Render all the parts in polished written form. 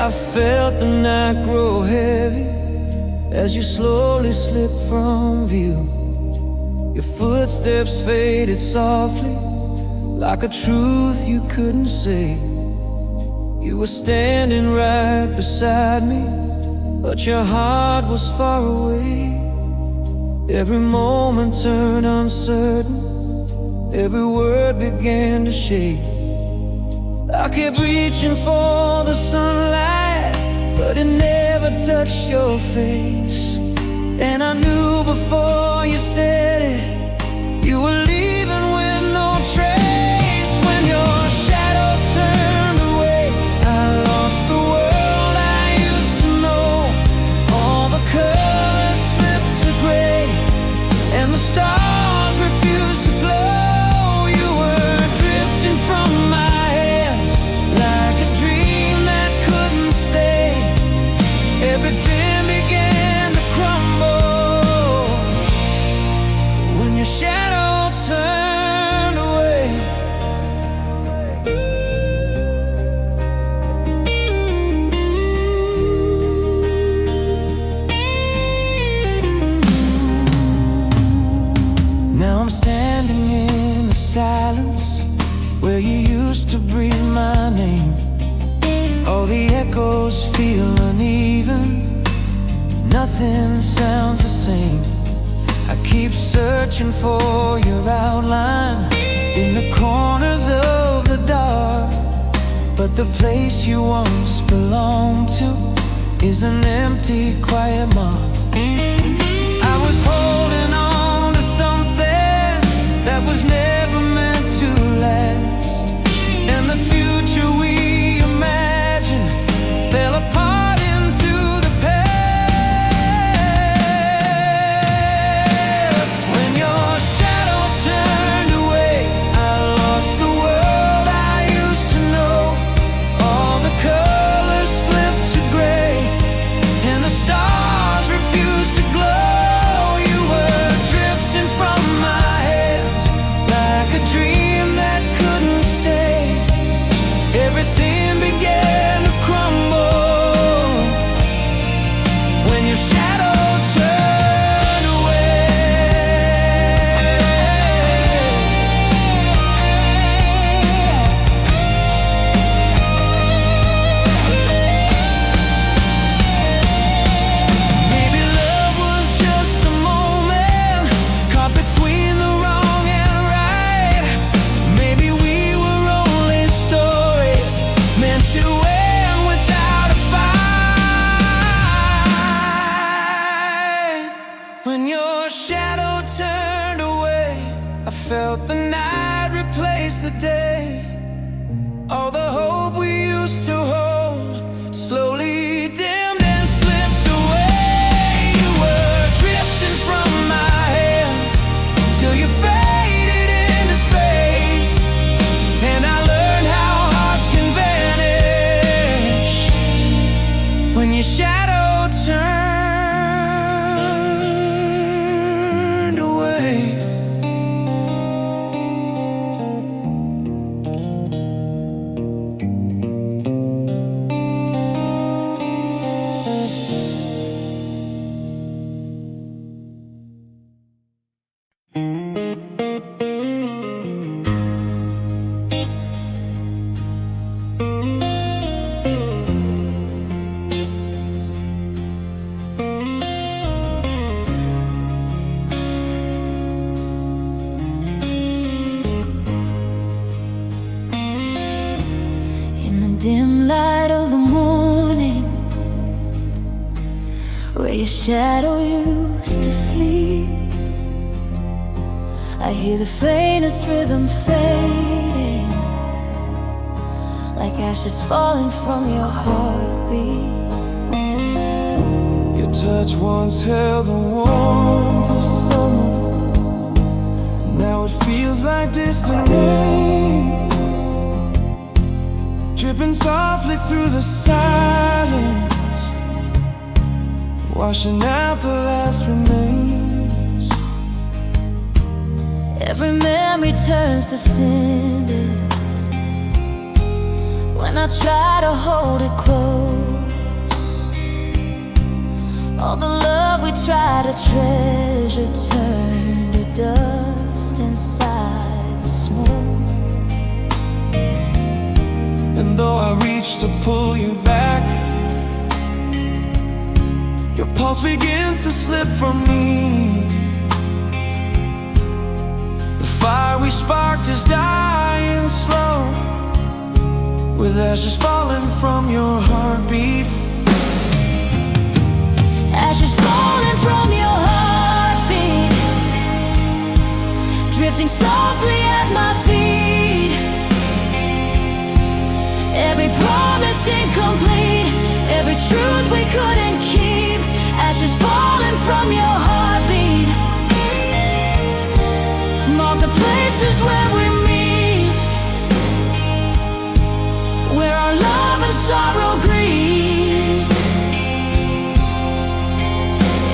I felt the night grow heavy as you slowly slipped from view. Your footsteps faded softly, like a truth you couldn't say. You were standing right beside me, but your heart was far away. Every moment turned uncertain, every word began to shake. I kept reaching for the sunlight, but it never touched your face. And I knew before you said it, you were leaving with no trace. When your shadow turned away, I lost the world I used to know. All the colors slipped to gray, and the stars refused to glow. You were drifting from my hands like a dream that couldn't stay. Everything began to crumble when your shadow turned away. Now I'm standing in the silence where you used to breathe my name. All the echoes feel uneven, nothing sounds the same. I keep searching for your outline in the corners of the dark, but the place you once belonged to is an empty, quiet mark. I was holding on to something that was never meant to last, and the future we imagined fell apart into the past. When your shadow turned away, I lost the world I used to know. All the colors slipped to gray, and the stars refused to glow. You were drifting from my hands like a dream that couldn't stay. Everything began to crumble when your shadow turned away. Maybe love was just a moment caught between the wrong and right. Maybe we were only stories meant to end without a fight. When your shadow turned away, I felt the night replace the day. All the hope we used to hold slowly dimmed and slipped away. You were drifting from my hands till you faded into space, and I learned how hearts can vanish when your shadow turned away. In the dim light of the morning, where your shadow used to sleep, I hear the faintest rhythm fading, like ashes falling from your heartbeat. Your touch once held the warmth of summer, now it feels like distant rain, dripping softly through the silence, washing out the last remains. Every memory turns to cinders when I try to hold it close. we try to treasure turn to dust inside the smoke. And though I reach to pull you back, your pulse begins to slip from me. The fire we sparked is dying slow, with ashes falling from your heartbeat. Ashes falling from your heartbeat, drifting softly at my feet. Every promise incomplete, every truth we couldn't keep. Ashes falling from your heartbeat, mark the places where we meet, where our love and sorrow grieve.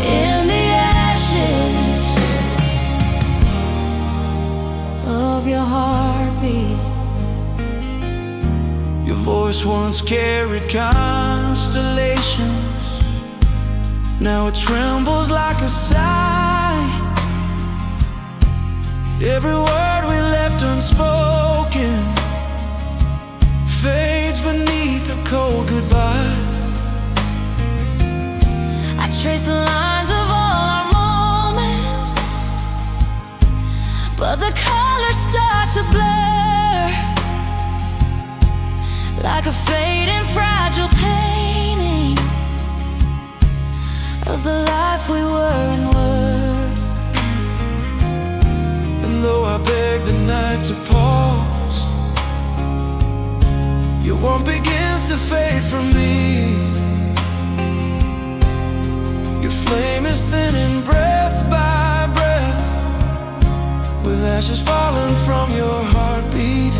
In the ashes of your heartbeat. Your voice once carried constellations, now it trembles like a sigh. Every word we left unspoken fades beneath a cold goodbye. I trace the lines of all our moments, but the colors start to blur, like a fading fragile painting of the life we were and were. And though I beg the night to pause, your warmth begins to fade from me. Your flame is thinning breath by breath, with ashes falling from your heartbeat.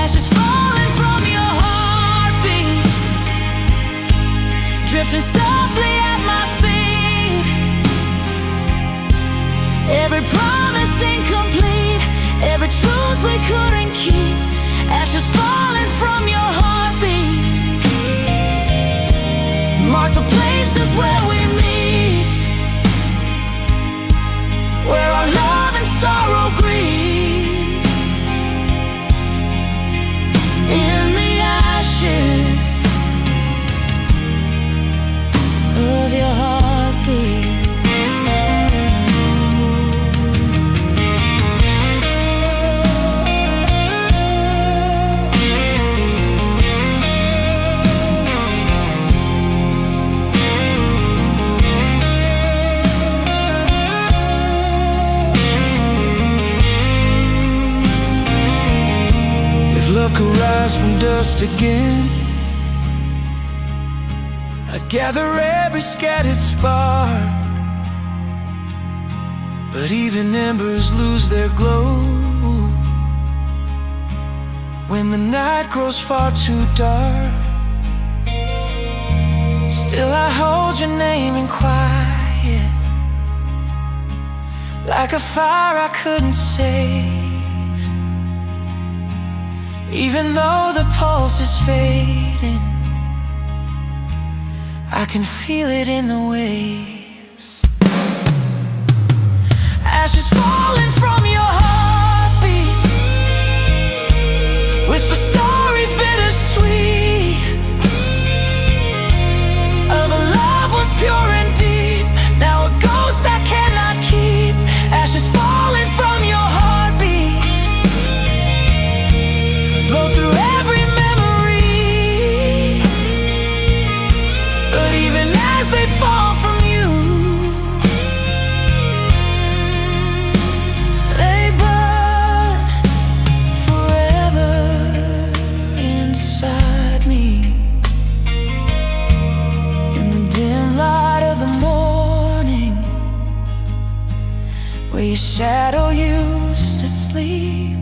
Ashes falling from your heartbeat, drifting softly at my feet. Every promise incomplete, every truth we couldn't keep. Ashes falling from your heartbeat, mark the places where we meet, where our love and sorrow grieve. In the ashes of your heartbeat. Love could rise from dust again, I'd gather every scattered spark. But even embers lose their glow when the night grows far too dark. Still I hold your name in quiet, like a fire I couldn't save. Even though the pulse is fading, I can feel it in the waves. Ashes falling from your heartbeat, whisper stories bittersweet of a love once pure and deep, now a ghost I cannot keep. Ashes falling from your heartbeat, flow through every memory, but even as they fall from you, they burn forever inside me. In the dim light of the morning, where your shadow used to sleep,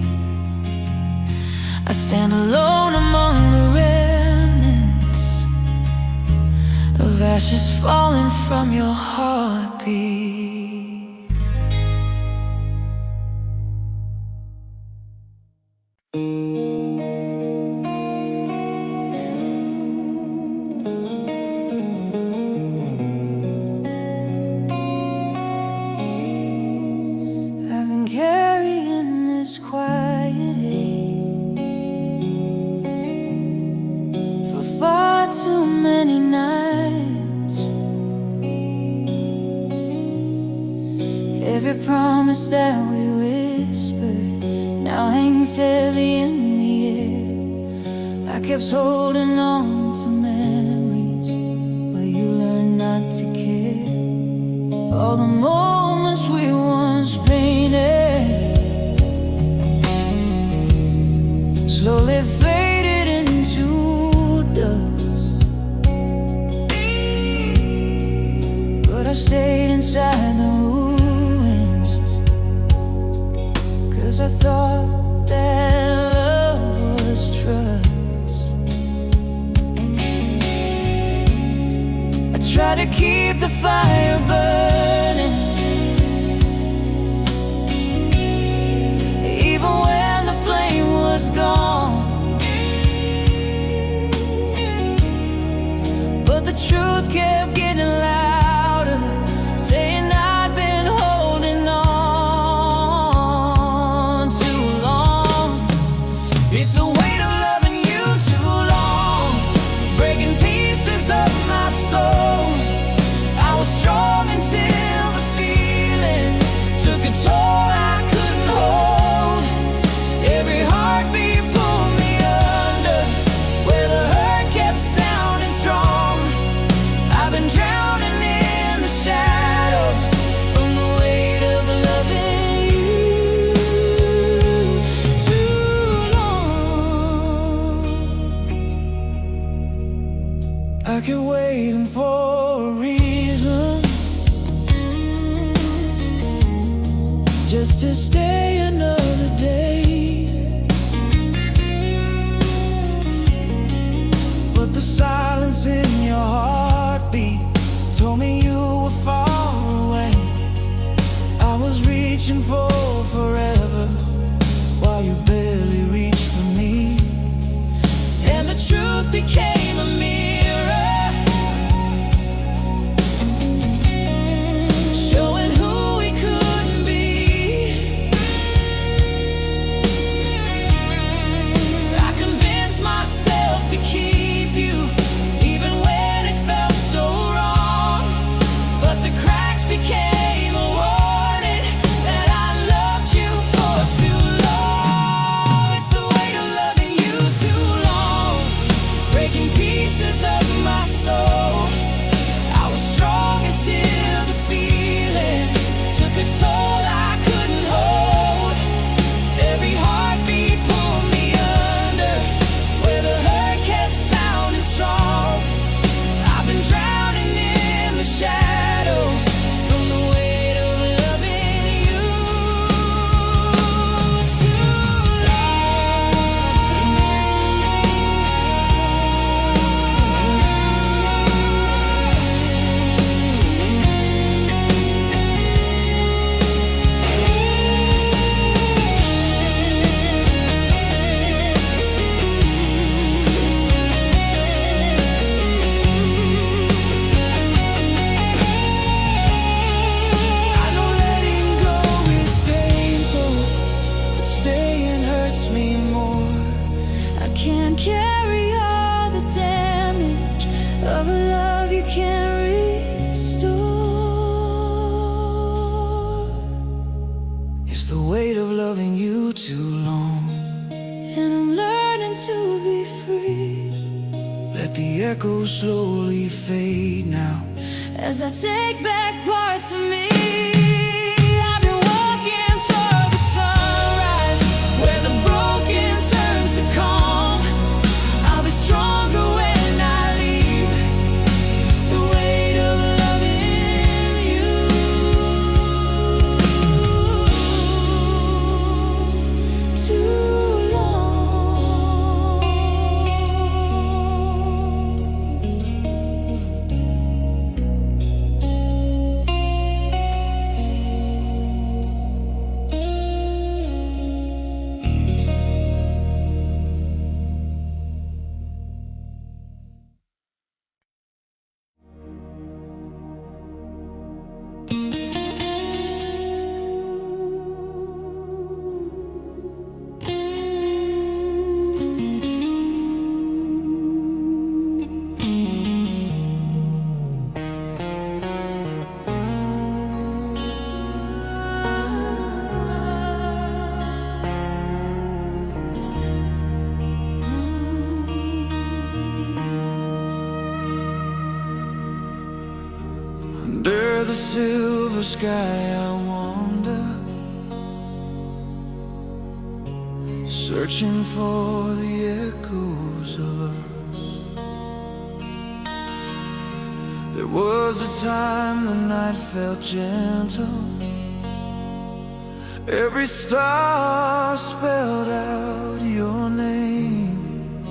I stand alone among the remnants of ashes falling from your heartbeat. too many nights. Every promise that we whispered now hangs heavy in the air. I kept holding on to memories while you learned not to care. All the moments we once painted slowly faded into dust, but I stayed inside the ruins, 'cause I thought that love was trust. I tried to keep the fire burning, even when the flame was gone. But the truth kept getting louder, saying I'd been holding on too long. It's the weight of loving you too long, breaking pieces of my soul. I was strong until the feeling took a toll I couldn't hold. Every heartbeat pulled me under, where the hurt kept sounding strong. I've been drowning in the shadows from the weight of loving you too long. I kept waiting for a reason, just to stay another day. But the silence in your heartbeat told me you were far away. I was reaching for forever while you barely reached for me. And the truth became a mirror, showing who we couldn't be. I convinced myself to keep you, even when it felt so wrong. But the cracks became a warning that I loved you for too long. It's the weight of loving you too long, breaking pieces of my soul. I was strong until the feeling took a toll I couldn't hold. Every heartbeat pulled me under, where the hurt kept sounding strong. I've been drowning in the shadows from the weight of loving you too I know letting go is painful, but staying hurts me more. I can't carry all the damage of a love you can't restore. It's the weight of loving you too long. And I'm learning to be free Let the echoes slowly fade now. as I take back parts of me. I've been walking toward the sunrise, where the broken turns to calm. I'll be stronger when I leave, the weight of loving you too long. Under the silver sky I wander, searching for the echoes of us. There was a time the night felt gentle, every star spelled out your name.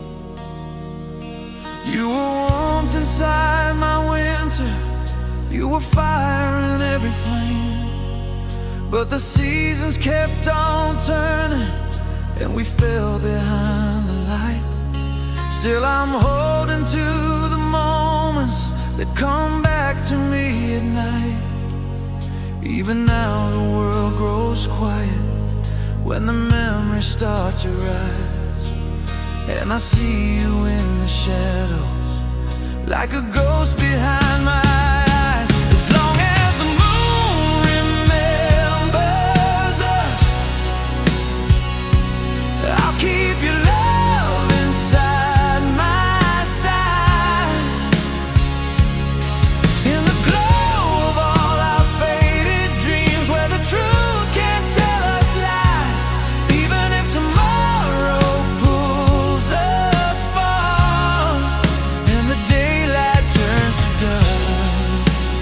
You were warmth inside my winter, you were fire in every flame. But the seasons kept on turning, and we fell behind the light. Still I'm holding to the moments that come back to me at night. Even now the world grows quiet when the memories start to rise, and I see you in the shadows like a ghost behind my eyes. As long as the moon remembers us, I'll keep your love inside my sighs. In the glow of all our faded dreams, where the truth can't tell us lies, even if tomorrow pulls us far and the daylight turns to dust,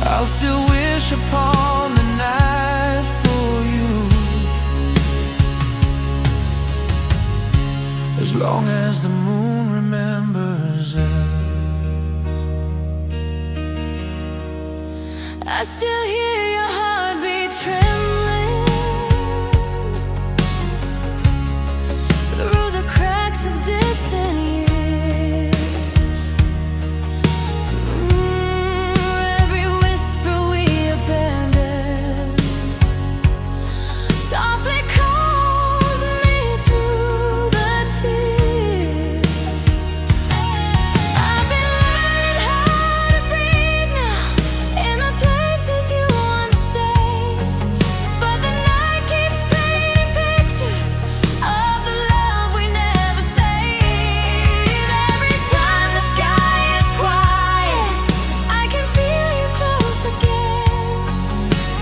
I'll still wish upon the night for you. As long as the moon remembers us. I still hear your heartbeat trembling through the cracks of distant years. Every whisper we abandoned softly calls me through the tears. I've been learning how to breathe now in the places you once stayed, but the night keeps painting pictures of the love we never saved. Every time the sky is quiet, I can feel you close again,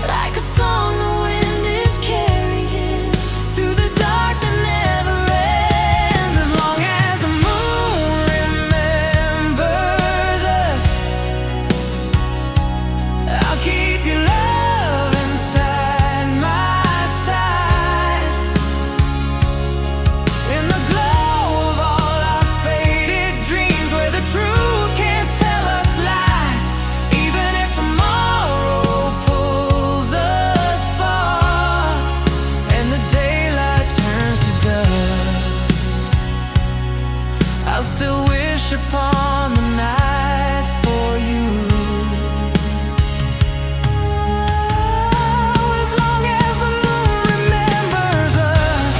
like a song the wind is carrying through the dark that never ends. As long as the moon remembers us, I'll keep your love inside my sighs. In the glow of all our faded dreams, where the truth can't tell us lies, even if tomorrow pulls us far and the daylight turns to dust, I'll still wish upon the night for you. As long as the moon remembers us.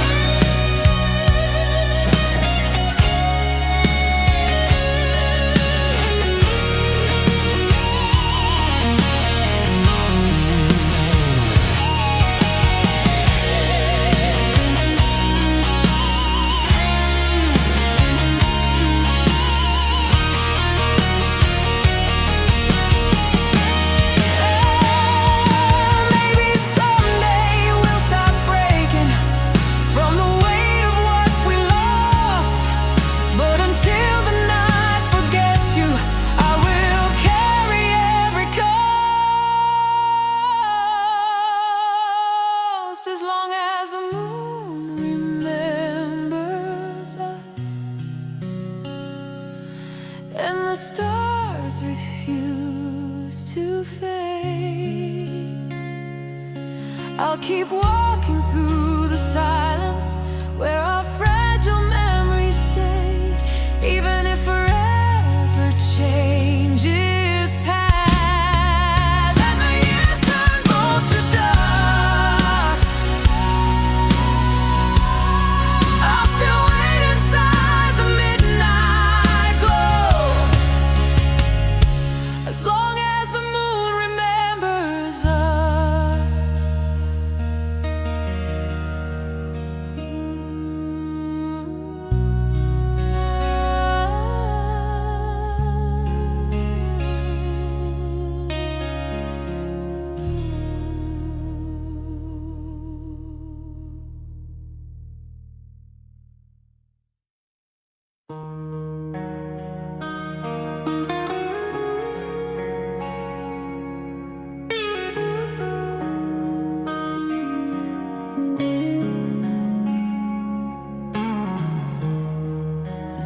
Maybe someday we'll stop breaking from the weight of what we lost, but until the night forgets you, I will carry every cost. As long as the moon remembers us and the stars refuse to fade, I'll keep walking through the silence where our fragile memories stay, even if forever changes past and the years turn both to dust. I'll still wait inside the midnight glow, as long as the moon remembers us.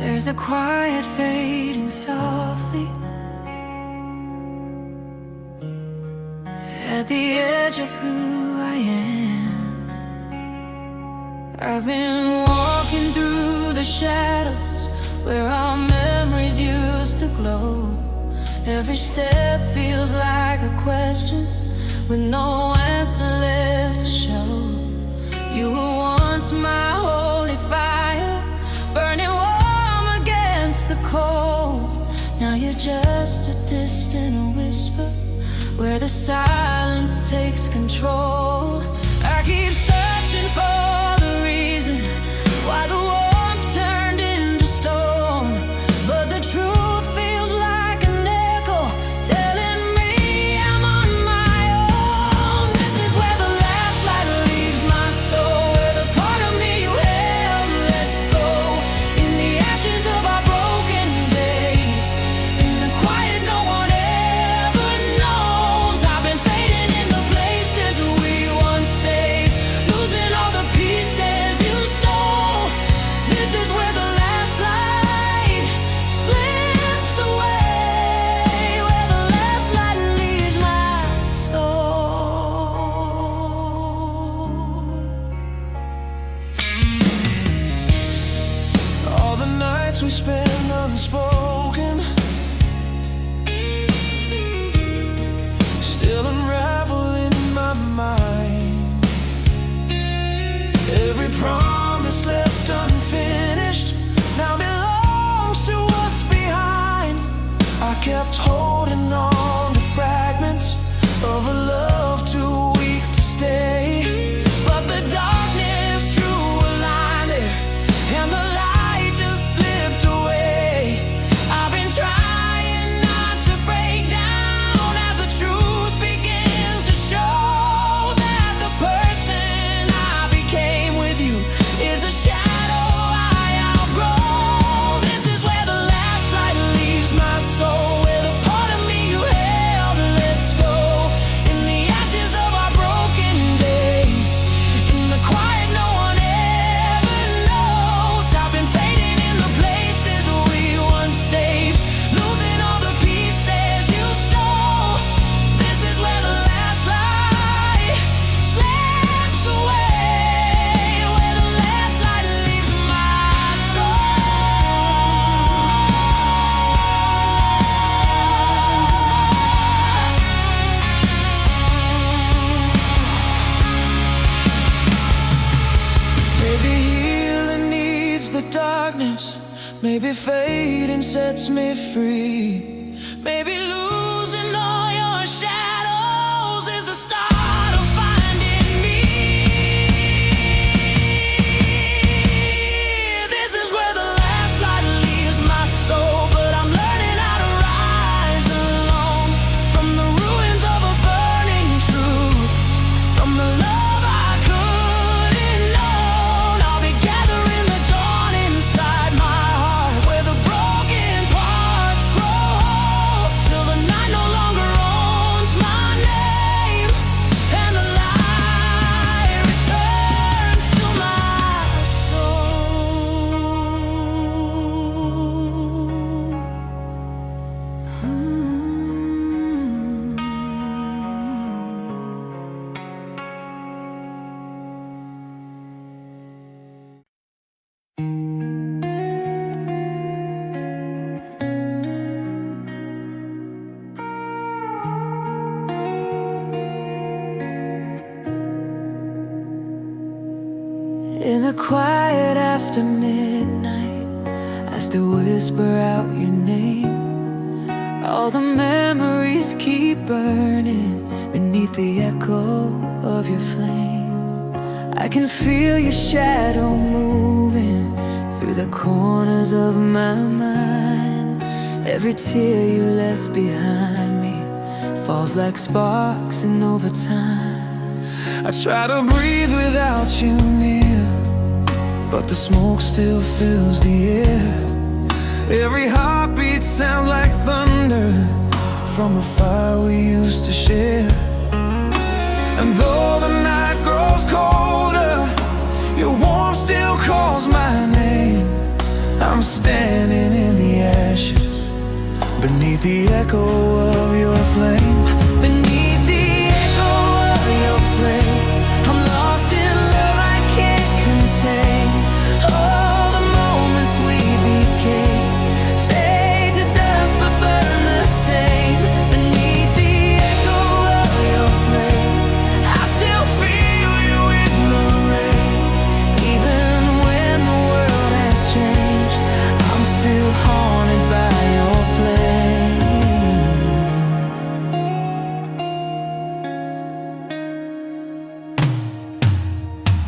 There's a quiet fading softly at the edge of who I am. I've been walking through the shadows where our memories used to glow. Every step feels like a question with no answer left to show. You were once my holy fire, burning warm against the cold. Now you're just a distant whisper where the silence takes control. I keep searching for the reason why the warmth turned into stone, but the truth feels like an echo telling me I'm on my own. This is where the last light leaves my soul, where the part of me you held lets go. In the ashes of our broken days, in the quiet no one ever knows. I've been fading in the places we once saved, losing all the pieces you stole. This is where the last light slips away, where the last light leaves my soul. All the nights we spend unspoken, still unravel in my mind. Every promise left unfinished now belongs to what's behind. I kept holding on to fragments of a love too weak to stay, but the darkness drew a line there, and the light just slipped away. I've been trying not to break down as the truth begins to show that the person I became with you is a shadow I outgrow. This is where the last light leaves my soul, where the part of me you held lets go. In the ashes of our broken days, in the quiet no one ever knows. I've been fading in the places we once saved, losing all the pieces you stole. This is where the last light slips away, where the last light leaves my soul. Maybe healing needs the darkness, maybe fading sets me free. Maybe losing all your shadows is the start of finding me. This is where the last light leaves my soul, but I'm learning how to rise alone from the ruins of a burning truth, from the love I couldn't know. I'll be gathering the dawn inside my heart, where the broken parts grow whole, till the night no longer owns my name, and the light returns to my soul. In the quiet after midnight, I still whisper out your name. All the memories keep burning beneath the echo of your flame. I can feel your shadow moving through the corners of my mind. Every tear you left behind me falls like sparks in overtime. I try to breathe without you near, but the smoke still fills the air. Every heartbeat sounds like thunder from a fire we used to share. And though the night grows colder, your warmth still calls my name. I'm standing standing in the ashes, beneath the echo of your flame. Beneath the echo of your flame, I'm lost in love I can't contain. All the moments we became fade to dust but burn the same. Beneath the echo of your flame, I still feel you in the rain. Even when the world has changed, I'm still haunted by your flame.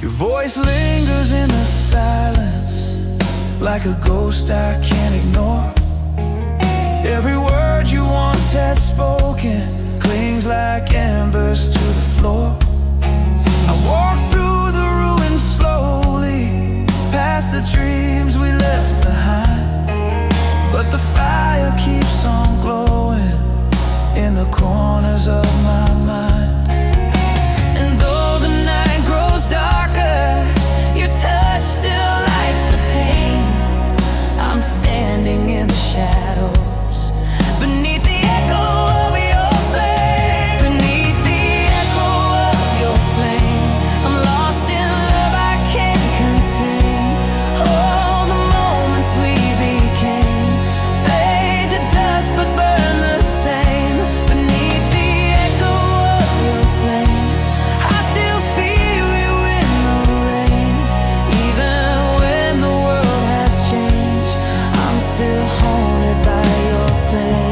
Your voice lingers in the silence, like a ghost I can't ignore. Every word you once had spoken clings like embers to the floor. I walk through the ruins slowly, past the dreams we left behind, but the fire keeps on glowing in the corners of my mind. And though the night grows darker, your touch still lights the pain. I'm standing in the shadows, beneath the echo of your flame. Beneath the echo of your flame, I'm lost in love I can't contain. All the moments we became fade to dust but burn the same. Beneath the echo of your flame, I still feel you in the rain. Even when the world has changed, I'm still haunted by your flame.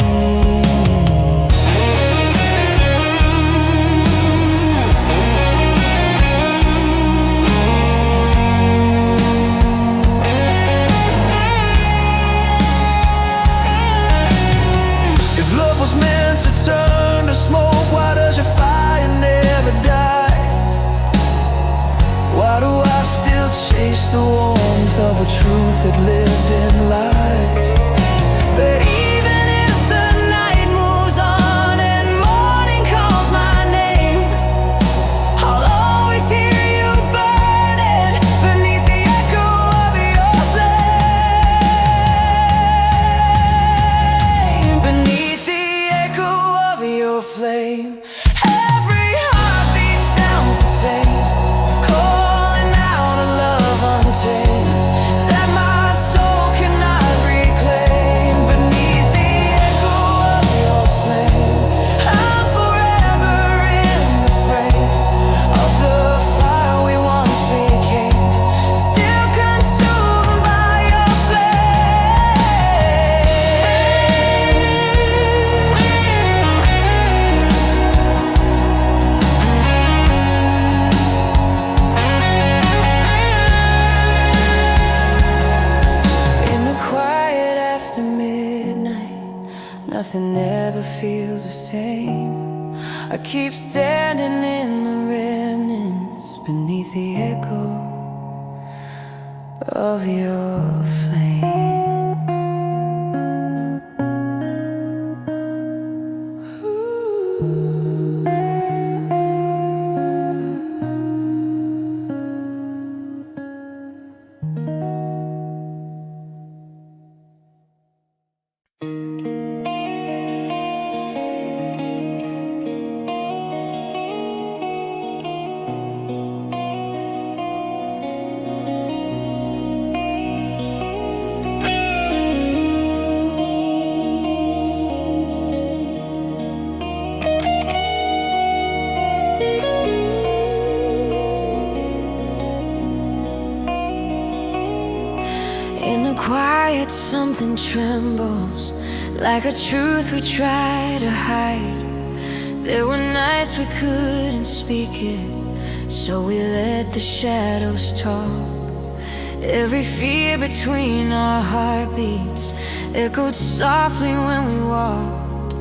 If love was meant to turn to smoke, why does your fire never die? Why do I still chase the warmth of a truth that lived in lies? But even if the night moves on and morning calls my name, I'll always hear you burning beneath the echo of your flame. Beneath the echo of your flame, every heartbeat sounds the same, calling out a love untamed that my soul cannot reclaim. Beneath the echo of your flame, I'm forever in the frame of the fire we once became, still consumed by your flame. In the quiet after midnight, nothing ever feels the same. I keep standing in the remnants beneath the echo of your flame. In the quiet, something trembles, like a truth we try to hide. There were nights we couldn't speak it, so we let the shadows talk. Every fear between our heartbeats echoed softly when we walked.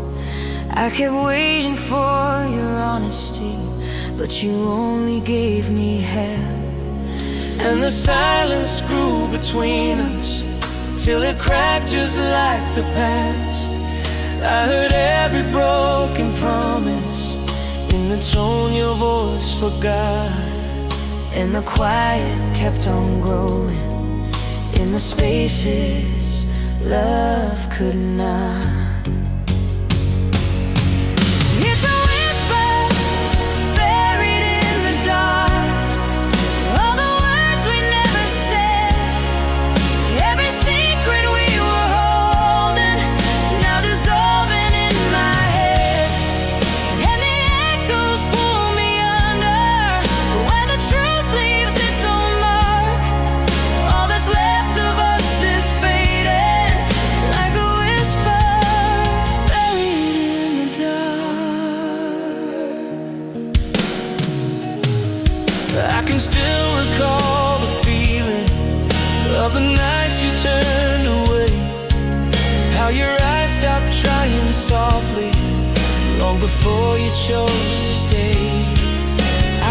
I kept waiting for your honesty, but you only gave me hell. And the silence grew between us till it cracked just like the past. I heard every broken promise in the tone your voice forgot. And the quiet kept on growing in the spaces love could not. It's a whisper buried in the dark, all the words we never said, every secret we were holding, now dissolving in my head. And the echoes pull me under, where the truth leaves its own mark. All that's left of us is faded, like a whisper buried in the dark. I can still recall the feeling of the nights you turned away, how your eyes stopped trying softly long before you chose to stay.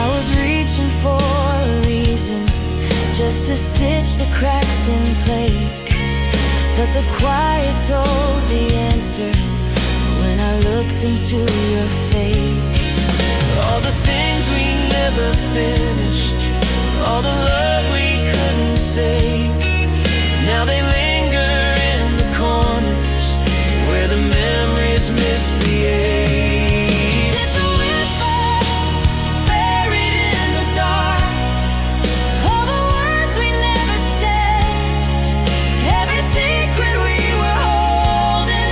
I was reaching for a reason just to stitch the cracks in place, but the quiet told the answer when I looked into your face. All the things we never finished, all the love we couldn't say, now they linger in the corners where the memories misbehave. It's a whisper buried in the dark, all the words we never said, every secret we were holding,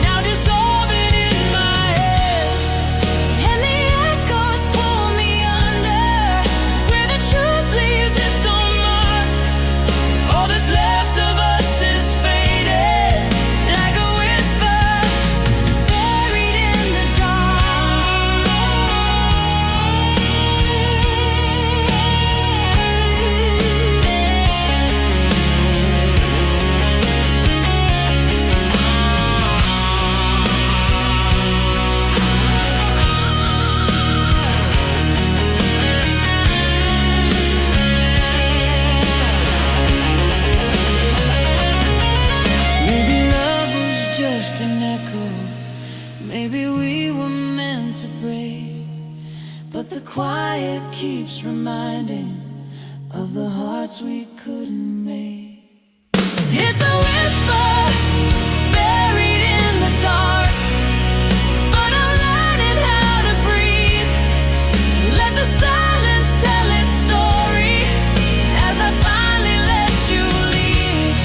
Now dissolving in my head, and the echoes pull me under, where the truth leaves its own mark. All that's left of us is faded, like a whisper buried in the maybe love was just an echo, Maybe we were meant to break, but the quiet keeps reminding of the hearts we couldn't make. It's a whisper buried in the dark, but I'm learning how to breathe. Let the silence tell its story as I finally let you leave.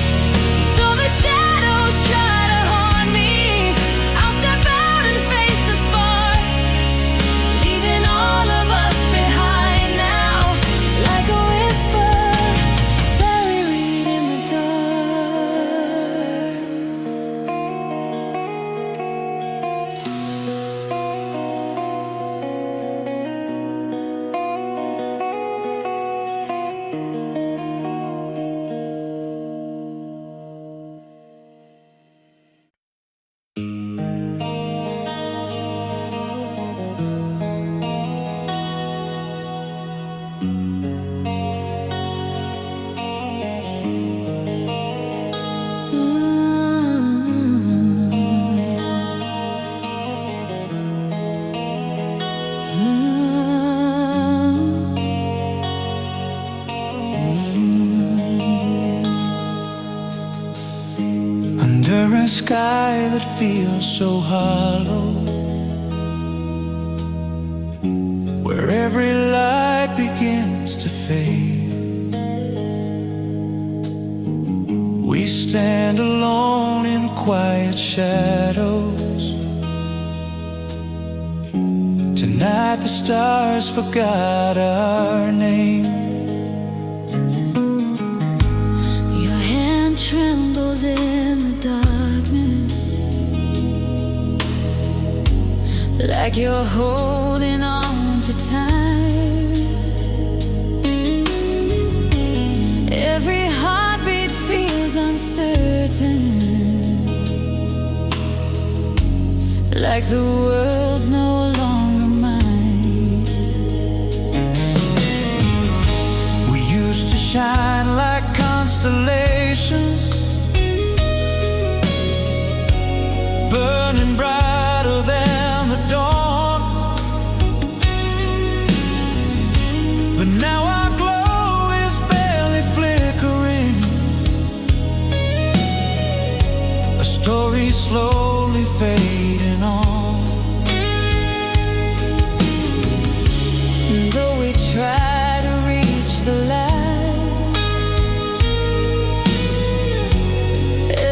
Though the shadows try to haunt me, I'll step out and face the spark, leaving all of us behind now, like a whisper buried in the dark. Under a sky that feels so hollow, where every light begins to fade, we stand alone in quiet shadows. Tonight the stars forgot our name. Your hand trembles in the darkness, like you're holding on to time. Every heartbeat feels uncertain, like the world's no longer mine. We used to shine like constellations, burning brighter than the dawn. But now our glow is barely flickering, memories slowly fading on. And though we try to reach the light,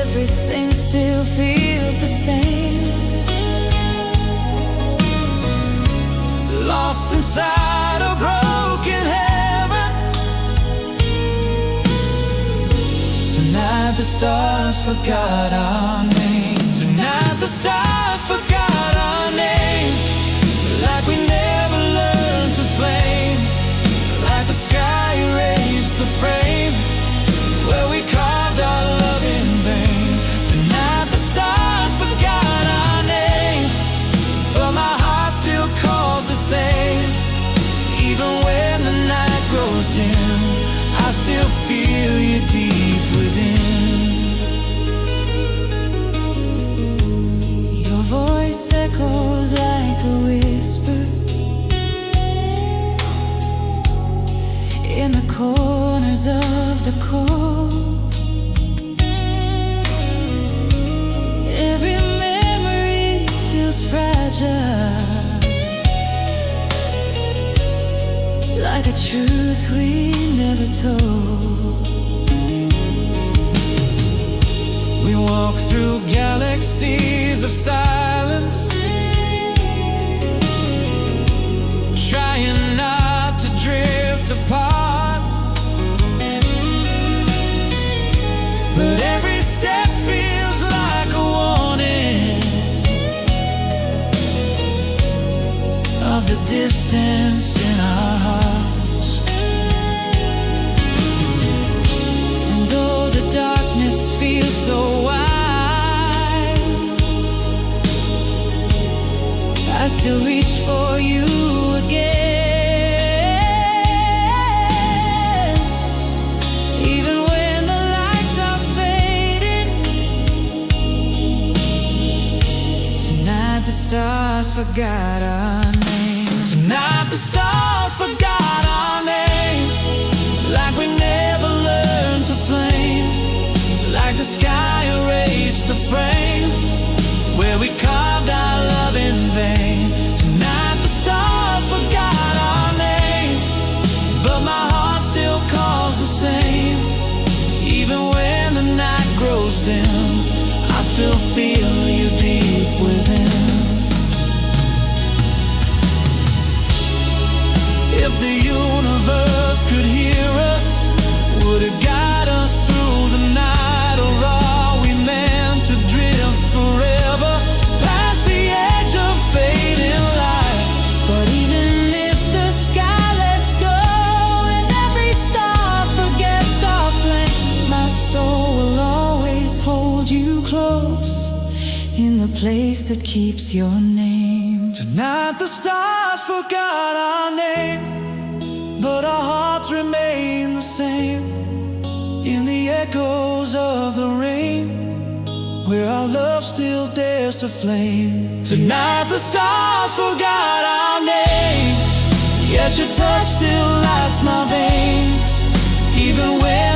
everything still feels the same. Lost inside a broken heaven. Tonight the stars forgot our name. Tonight the stars forgot our name. Like we never learned to flame. Like the sky erased the frame where we carved our love in vain. Tonight the stars forgot our name, but my heart still calls the same. Even when the night grows dim, I still feel you deep within. Your voice echoes like a whisper in the corners of the cold. Every memory feels fragile, like a truth we never told. We walk through galaxies of silence, trying not to drift apart. But every step feels like a warning of the distance in our hearts. And though the darkness feels so wide, I still reach for you again. Even when the lights are fading, tonight the stars forgot our name. Tonight the stars forgot our name. Like we never learned to flame. Like the sky erased the frame where we carved our love in vain. Tonight the stars forgot our name, but my heart still calls the same. Even when the night grows dim, I still feel you deep within. If the universe could hear us, would it guide us through the night? Or are we meant to drift forever past the edge of fading light? But even if the sky lets go and every star forgets our flame, my soul will always hold you close in the place that keeps your name. Tonight the stars forgot our name, but our hearts remain the same. In the echoes of the rain, where our love still dares to flame. Tonight the stars forgot our name, yet your touch still lights my veins. Even when